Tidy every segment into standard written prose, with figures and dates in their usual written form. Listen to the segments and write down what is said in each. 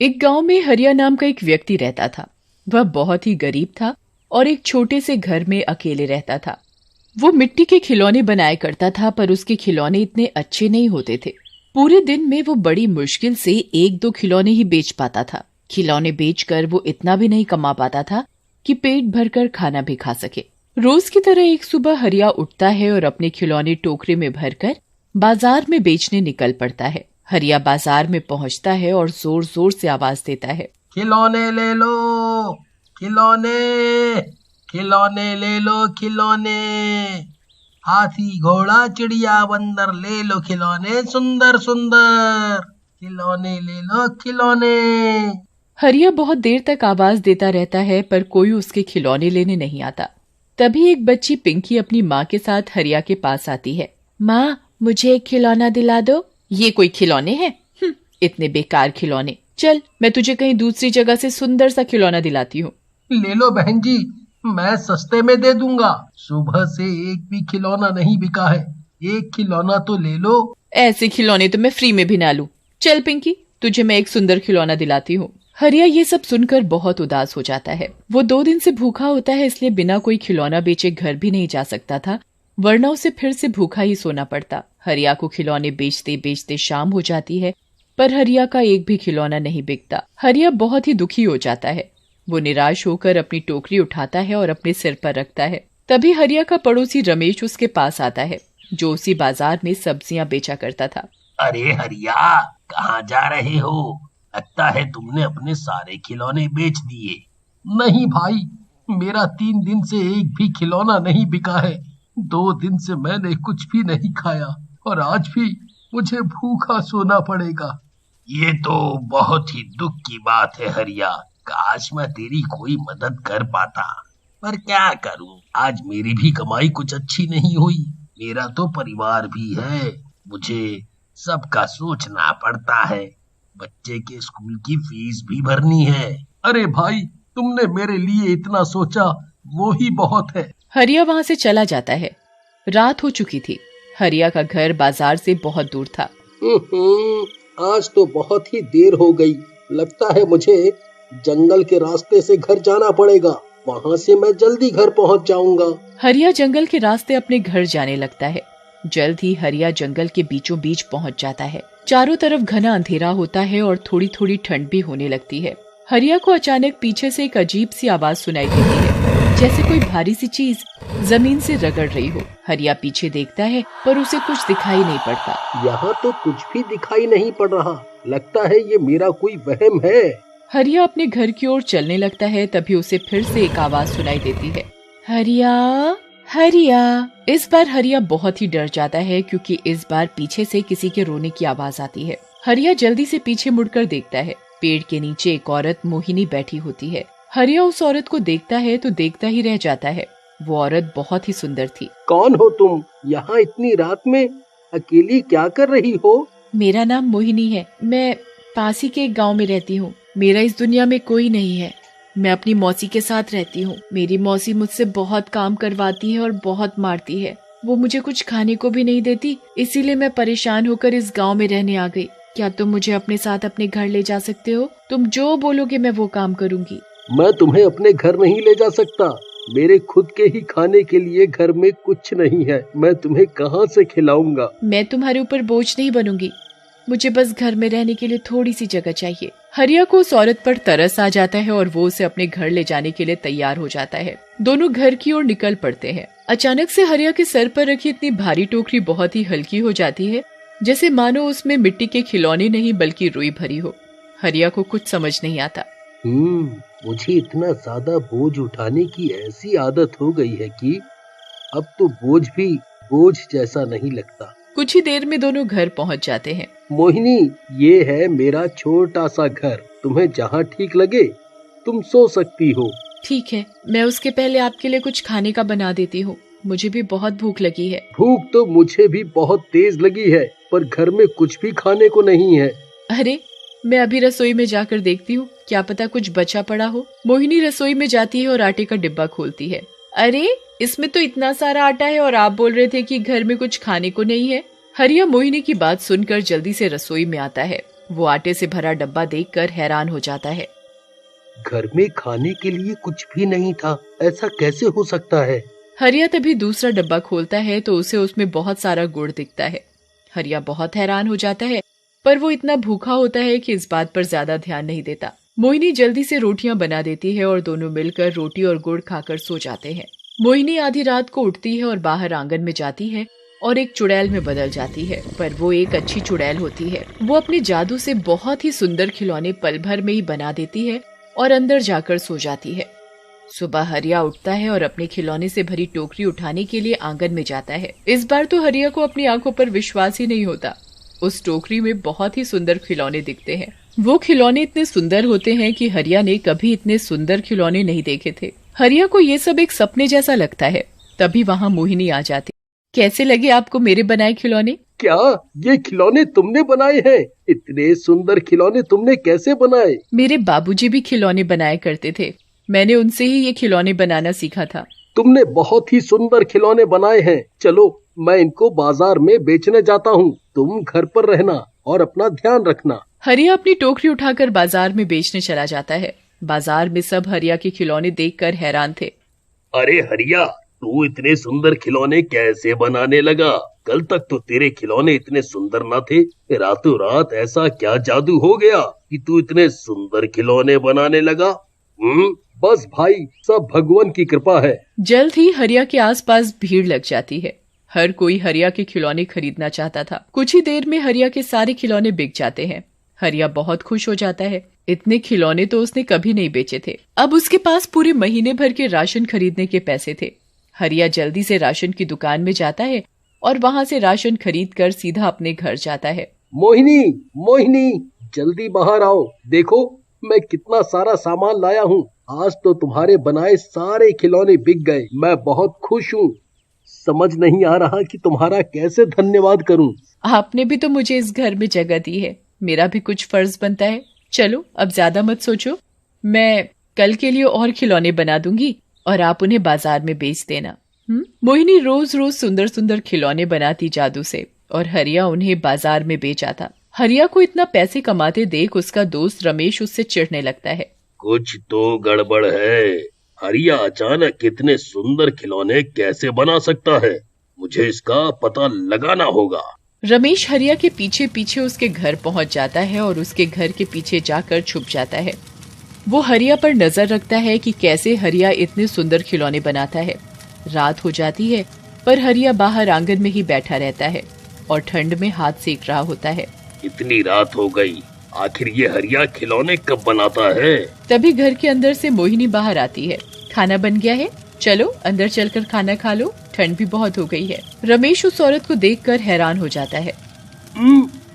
एक गांव में हरिया नाम का एक व्यक्ति रहता था। वह बहुत ही गरीब था और एक छोटे से घर में अकेले रहता था। वो मिट्टी के खिलौने बनाया करता था, पर उसके खिलौने इतने अच्छे नहीं होते थे। पूरे दिन में वो बड़ी मुश्किल से एक दो खिलौने ही बेच पाता था। खिलौने बेचकर वो इतना भी नहीं कमा पाता था कि पेट भरकर खाना भी खा सके। रोज की तरह एक सुबह हरिया उठता है और अपने खिलौने टोकरे में भरकर बाजार में बेचने निकल पड़ता है। हरिया बाजार में पहुंचता है और जोर जोर से आवाज देता है, खिलौने ले लो, खिलौने, खिलौने ले लो, खिलौने, हाथी घोड़ा चिड़िया बंदर ले लो खिलौने सुंदर सुंदर, खिलौने ले लो खिलौने। हरिया बहुत देर तक आवाज देता रहता है, पर कोई उसके खिलौने लेने नहीं आता। तभी एक बच्ची पिंकी अपनी माँ के साथ हरिया के पास आती है। माँ, मुझे एक खिलौना दिला दो। ये कोई खिलौने हैं? इतने बेकार खिलौने। चल, मैं तुझे कहीं दूसरी जगह से सुंदर सा खिलौना दिलाती हूँ। ले लो बहन जी, मैं सस्ते में दे दूंगा। सुबह से एक भी खिलौना नहीं बिका है, एक खिलौना तो ले लो। ऐसे खिलौने तो मैं फ्री में भी ना लूं। चल पिंकी, तुझे मैं एक सुंदर खिलौना दिलाती हूँ। हरिया ये सब सुनकर बहुत उदास हो जाता है। वो 2 दिन से भूखा होता है, इसलिए बिना कोई खिलौना बेचे घर भी नहीं जा सकता था, वरना उसे फिर से भूखा ही सोना पड़ता। हरिया को खिलौने बेचते बेचते शाम हो जाती है, पर हरिया का एक भी खिलौना नहीं बिकता। हरिया बहुत ही दुखी हो जाता है। वो निराश होकर अपनी टोकरी उठाता है और अपने सिर पर रखता है। तभी हरिया का पड़ोसी रमेश उसके पास आता है, जो उसी बाजार में सब्जियां बेचा करता था। अरे हरिया, कहाँ जा रहे हो? लगता है तुमने अपने सारे खिलौने बेच दिए। नहीं भाई, मेरा 3 दिन से एक भी खिलौना नहीं बिका है। 2 दिन से मैंने कुछ भी नहीं खाया और आज भी मुझे भूखा सोना पड़ेगा। ये तो बहुत ही दुख की बात है हरिया। काश मैं तेरी कोई मदद कर पाता, पर क्या करूं, आज मेरी भी कमाई कुछ अच्छी नहीं हुई। मेरा तो परिवार भी है, मुझे सबका सोचना पड़ता है। बच्चे के स्कूल की फीस भी भरनी है। अरे भाई, तुमने मेरे लिए इतना सोचा, वो ही बहुत है। हरिया वहाँ से चला जाता है। रात हो चुकी थी। हरिया का घर बाजार से बहुत दूर था। आज तो बहुत ही देर हो गई। लगता है मुझे जंगल के रास्ते से घर जाना पड़ेगा, वहाँ से मैं जल्दी घर पहुँच जाऊंगा। हरिया जंगल के रास्ते अपने घर जाने लगता है। जल्द ही हरिया जंगल के बीचों बीच पहुँच जाता है। चारों तरफ घना अंधेरा होता है और थोड़ी थोड़ी ठंड भी होने लगती है। हरिया को अचानक पीछे से एक अजीब सी आवाज सुनाई देती है, जैसे कोई भारी सी चीज जमीन से रगड़ रही हो। हरिया पीछे देखता है, पर उसे कुछ दिखाई नहीं पड़ता। यहाँ तो कुछ भी दिखाई नहीं पड़ रहा, लगता है ये मेरा कोई वहम है। हरिया अपने घर की ओर चलने लगता है। तभी उसे फिर से एक आवाज सुनाई देती है, हरिया, हरिया। इस बार हरिया बहुत ही डर जाता है, क्योंकि इस बार पीछे से किसी के रोने की आवाज आती है। हरिया जल्दी से पीछे मुड़कर देखता है। पेड़ के नीचे एक औरत मोहिनी बैठी होती है। हरिया उस औरत को देखता है तो देखता ही रह जाता है। वो औरत बहुत ही सुंदर थी। कौन हो तुम? यहाँ इतनी रात में अकेली क्या कर रही हो? मेरा नाम मोहिनी है। मैं पास ही के एक गाँव में रहती हूँ। मेरा इस दुनिया में कोई नहीं है। मैं अपनी मौसी के साथ रहती हूँ। मेरी मौसी मुझसे बहुत काम करवाती है और बहुत मारती है। वो मुझे कुछ खाने को भी नहीं देती, इसीलिए मैं परेशान होकर इस गांव में रहने आ गई। क्या तुम मुझे अपने साथ अपने घर ले जा सकते हो? तुम जो बोलोगे मैं वो काम करूँगी। मैं तुम्हें अपने घर नहीं ले जा सकता। मेरे खुद के ही खाने के लिए घर में कुछ नहीं है। मैं तुम्हें कहाँ से खिलाऊंगा? मैं तुम्हारे ऊपर बोझ नहीं बनूंगी। मुझे बस घर में रहने के लिए थोड़ी सी जगह चाहिए। हरिया को उस औरत पर तरस आ जाता है और वो उसे अपने घर ले जाने के लिए तैयार हो जाता है। दोनों घर की ओर निकल पड़ते हैं। अचानक से हरिया के सर पर रखी इतनी भारी टोकरी बहुत ही हल्की हो जाती है, जैसे मानो उसमें मिट्टी के खिलौने नहीं बल्कि रुई भरी हो। हरिया को कुछ समझ नहीं आता। मुझे इतना ज्यादा बोझ उठाने की ऐसी आदत हो गई है कि अब तो बोझ भी बोझ जैसा नहीं लगता। कुछ ही देर में दोनों घर पहुंच जाते हैं। मोहिनी, ये है मेरा छोटा सा घर। तुम्हें जहाँ ठीक लगे तुम सो सकती हो। ठीक है, मैं उसके पहले आपके लिए कुछ खाने का बना देती हूँ। मुझे भी बहुत भूख लगी है। भूख तो मुझे भी बहुत तेज लगी है, पर घर में कुछ भी खाने को नहीं है। अरे, मैं अभी रसोई में जाकर देखती हूँ, क्या पता कुछ बचा पड़ा हो। मोहिनी रसोई में जाती है और आटे का डिब्बा खोलती है। अरे, इसमें तो इतना सारा आटा है और आप बोल रहे थे कि घर में कुछ खाने को नहीं है। हरिया मोहिनी की बात सुनकर जल्दी से रसोई में आता है। वो आटे से भरा डब्बा देखकर हैरान हो जाता है। घर में खाने के लिए कुछ भी नहीं था, ऐसा कैसे हो सकता है? हरिया तभी दूसरा डब्बा खोलता है तो उसे उसमें बहुत सारा गुड़ दिखता है। हरिया बहुत हैरान हो जाता है, पर वो इतना भूखा होता है कि इस बात पर ज्यादा ध्यान नहीं देता। मोहिनी जल्दी से रोटियां बना देती है और दोनों मिलकर रोटी और गुड़ खाकर सो जाते हैं। मोहिनी आधी रात को उठती है और बाहर आंगन में जाती है और एक चुड़ैल में बदल जाती है, पर वो एक अच्छी चुड़ैल होती है। वो अपने जादू से बहुत ही सुंदर खिलौने पल भर में ही बना देती है और अंदर जाकर सो जाती है। सुबह हरिया उठता है और अपने खिलौने से भरी टोकरी उठाने के लिए आंगन में जाता है। इस बार तो हरिया को अपनी आंखों पर विश्वास ही नहीं होता। उस टोकरी में बहुत ही सुंदर खिलौने दिखते हैं। वो खिलौने इतने सुंदर होते हैं कि हरिया ने कभी इतने सुंदर खिलौने नहीं देखे थे। हरिया को ये सब एक सपने जैसा लगता है। तभी वहाँ मोहिनी आ जाती। कैसे लगे आपको मेरे बनाए खिलौने? क्या ये खिलौने तुमने बनाए हैं? इतने सुंदर खिलौने तुमने कैसे बनाए? मेरे बाबूजी भी खिलौने बनाया करते थे, मैंने उनसे ही ये खिलौने बनाना सीखा था। तुमने बहुत ही सुंदर खिलौने बनाए हैं। चलो मैं इनको बाजार में बेचने जाता हूँ, तुम घर पर रहना और अपना ध्यान रखना। हरिया अपनी टोकरी उठाकर बाजार में बेचने चला जाता है। बाजार में सब हरिया के खिलौने देखकर हैरान थे। अरे हरिया, तू इतने सुंदर खिलौने कैसे बनाने लगा? कल तक तो तेरे खिलौने इतने सुंदर न थे, रातों रात ऐसा क्या जादू हो गया कि तू इतने सुंदर खिलौने बनाने लगा? बस भाई, सब भगवान की कृपा है। जल्द ही हरिया के आसपास भीड़ लग जाती है। हर कोई हरिया के खिलौने खरीदना चाहता था। कुछ ही देर में हरिया के सारे खिलौने बिक जाते हैं। हरिया बहुत खुश हो जाता है। इतने खिलौने तो उसने कभी नहीं बेचे थे। अब उसके पास पूरे महीने भर के राशन खरीदने के पैसे थे। हरिया जल्दी से राशन की दुकान में जाता है और वहाँ से राशन खरीद कर सीधा अपने घर जाता है। मोहिनी, मोहिनी, जल्दी बाहर आओ। देखो मैं कितना सारा सामान लाया हूँ। आज तो तुम्हारे बनाए सारे खिलौने बिक गए। मैं बहुत खुश हूँ। समझ नहीं आ रहा कि तुम्हारा कैसे धन्यवाद करूँ। आपने भी तो मुझे इस घर में जगह दी है, मेरा भी कुछ फर्ज बनता है। चलो अब ज्यादा मत सोचो, मैं कल के लिए और खिलौने बना दूंगी और आप उन्हें बाजार में बेच देना। मोहिनी रोज रोज सुंदर सुंदर खिलौने बनाती जादू से और हरिया उन्हें बाजार में बेच आता। हरिया को इतना पैसे कमाते देख उसका दोस्त रमेश उससे चिढ़ने लगता है। कुछ तो गड़बड़ है। हरिया अचानक कितने सुंदर खिलौने कैसे बना सकता है? मुझे इसका पता लगाना होगा। रमेश हरिया के पीछे पीछे उसके घर पहुंच जाता है और उसके घर के पीछे जाकर छुप जाता है। वो हरिया पर नजर रखता है कि कैसे हरिया इतने सुंदर खिलौने बनाता है। रात हो जाती है, पर हरिया बाहर आंगन में ही बैठा रहता है और ठंड में हाथ सेक रहा होता है। इतनी रात हो गई, आखिर ये हरिया खिलौने कब बनाता है? तभी घर के अंदर से मोहिनी बाहर आती है। खाना बन गया है, चलो अंदर चलकर खाना खा लो, ठंड भी बहुत हो गई है। रमेश उस औरत को देखकर हैरान हो जाता है।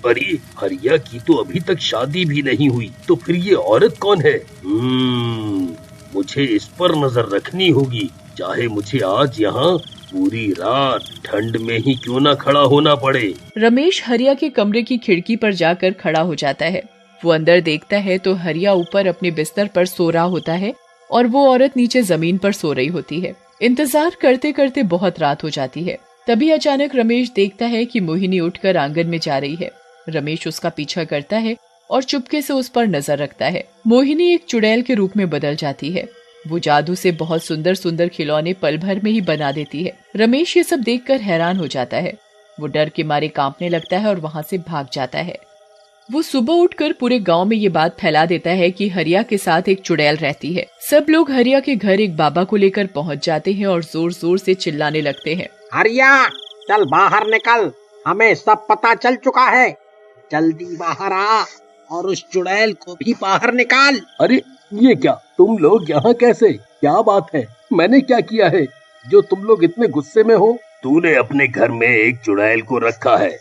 अरे हरिया की तो अभी तक शादी भी नहीं हुई, तो फिर ये औरत कौन है? मुझे इस पर नजर रखनी होगी, चाहे मुझे आज यहाँ पूरी रात ठंड में ही क्यों ना खड़ा होना पड़े। रमेश हरिया के कमरे की खिड़की पर जाकर खड़ा हो जाता है। वो अंदर देखता है तो हरिया ऊपर अपने बिस्तर पर सो रहा होता है और वो औरत नीचे जमीन पर सो रही होती है। इंतजार करते करते बहुत रात हो जाती है। तभी अचानक रमेश देखता है कि मोहिनी उठकर आंगन में जा रही है। रमेश उसका पीछा करता है और चुपके से उस पर नजर रखता है। मोहिनी एक चुड़ैल के रूप में बदल जाती है। वो जादू से बहुत सुंदर सुंदर खिलौने पल भर में ही बना देती है। रमेश ये सब देखकर हैरान हो जाता है। वो डर के मारे कांपने लगता है और वहाँ से भाग जाता है। वो सुबह उठकर पूरे गांव में ये बात फैला देता है कि हरिया के साथ एक चुड़ैल रहती है। सब लोग हरिया के घर एक बाबा को लेकर पहुँच जाते हैं और जोर जोर से चिल्लाने लगते हैं। हरिया, चल बाहर निकल, हमें सब पता चल चुका है। जल्दी बाहर आ और उस चुड़ैल को भी बाहर निकाल। अरे ये क्या, तुम लोग यहाँ कैसे? क्या बात है? मैंने क्या किया है जो तुम लोग इतने गुस्से में हो? तूने अपने घर में एक चुड़ैल को रखा है।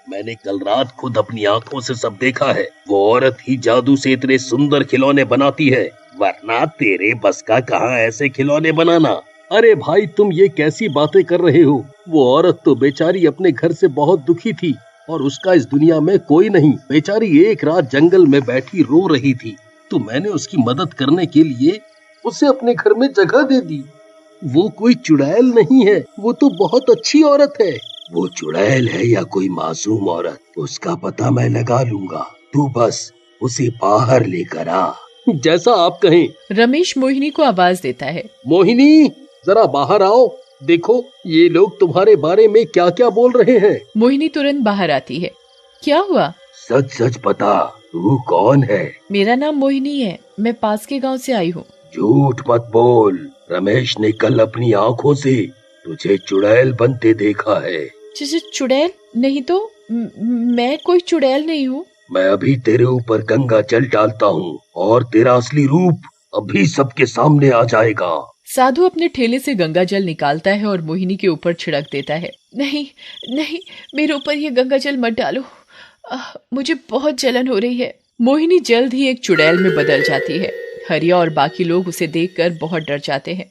मैंने कल रात खुद अपनी आंखों से सब देखा है। वो औरत ही जादू से इतने सुंदर खिलौने बनाती है, वरना तेरे बस का कहाँ ऐसे खिलौने बनाना। अरे भाई, तुम ये कैसी बातें कर रहे हो? वो औरत तो बेचारी अपने घर से बहुत दुखी थी और उसका इस दुनिया में कोई नहीं। बेचारी एक रात जंगल में बैठी रो रही थी, तो मैंने उसकी मदद करने के लिए उसे अपने घर में जगह दे दी। वो कोई चुड़ैल नहीं है, वो तो बहुत अच्छी औरत है। वो चुड़ैल है या कोई मासूम औरत, उसका पता मैं लगा लूंगा। तू बस उसे बाहर लेकर आ। जैसा आप कहें। रमेश मोहिनी को आवाज देता है। मोहिनी, जरा बाहर आओ। देखो ये लोग तुम्हारे बारे में क्या क्या बोल रहे हैं। मोहिनी तुरंत बाहर आती है। क्या हुआ? सच सच बता, तू कौन है? मेरा नाम मोहिनी है, मैं पास के गांव से आई हूँ। झूठ मत बोल। रमेश ने कल अपनी आंखों से तुझे चुड़ैल बनते देखा है। चुड़ैल? नहीं तो मैं कोई चुड़ैल नहीं हूँ। मैं अभी तेरे ऊपर गंगा जल डालता हूँ और तेरा असली रूप अभी सबके सामने आ जाएगा। साधु अपने ठेले से गंगा जल निकालता है और मोहिनी के ऊपर छिड़क देता है। नहीं नहीं, मेरे ऊपर ये गंगा जल मत डालो, मुझे बहुत जलन हो रही है। मोहिनी जल्द ही एक चुड़ैल में बदल जाती है। हरिया और बाकी लोग उसे देखकर बहुत डर जाते हैं।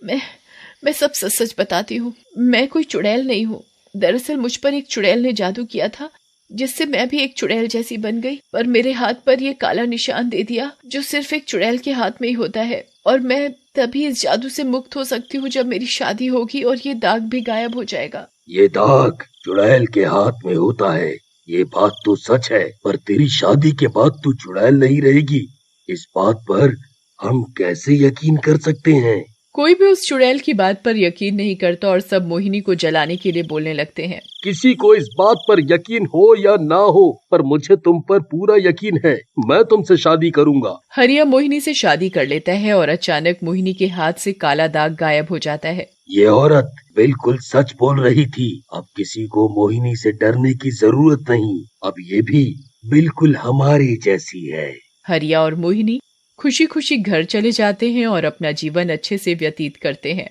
मैं सब सच सच बताती हूँ, मैं कोई चुड़ैल नहीं हूँ। दरअसल मुझ पर एक चुड़ैल ने जादू किया था, जिससे मैं भी एक चुड़ैल जैसी बन गई। पर मेरे हाथ पर ये काला निशान दे दिया, जो सिर्फ एक चुड़ैल के हाथ में ही होता है। और मैं तभी इस जादू से मुक्त हो सकती हूँ जब मेरी शादी होगी और ये दाग भी गायब हो जाएगा। ये दाग चुड़ैल के हाथ में होता है, ये बात तो सच है, पर तेरी शादी के बाद तू चुड़ैल नहीं रहेगी। इस बात पर हम कैसे यकीन कर सकते हैं? कोई भी उस चुड़ैल की बात पर यकीन नहीं करता और सब मोहिनी को जलाने के लिए बोलने लगते हैं। किसी को इस बात पर यकीन हो या ना हो, पर मुझे तुम पर पूरा यकीन है। मैं तुमसे शादी करूंगा। हरिया मोहिनी से शादी कर लेता है और अचानक मोहिनी के हाथ से काला दाग गायब हो जाता है। ये औरत बिल्कुल सच बोल रही थी। अब किसी को मोहिनी से डरने की जरूरत नहीं। अब ये भी बिल्कुल हमारी जैसी है। हरिया और मोहिनी खुशी खुशी घर चले जाते हैं और अपना जीवन अच्छे से व्यतीत करते हैं।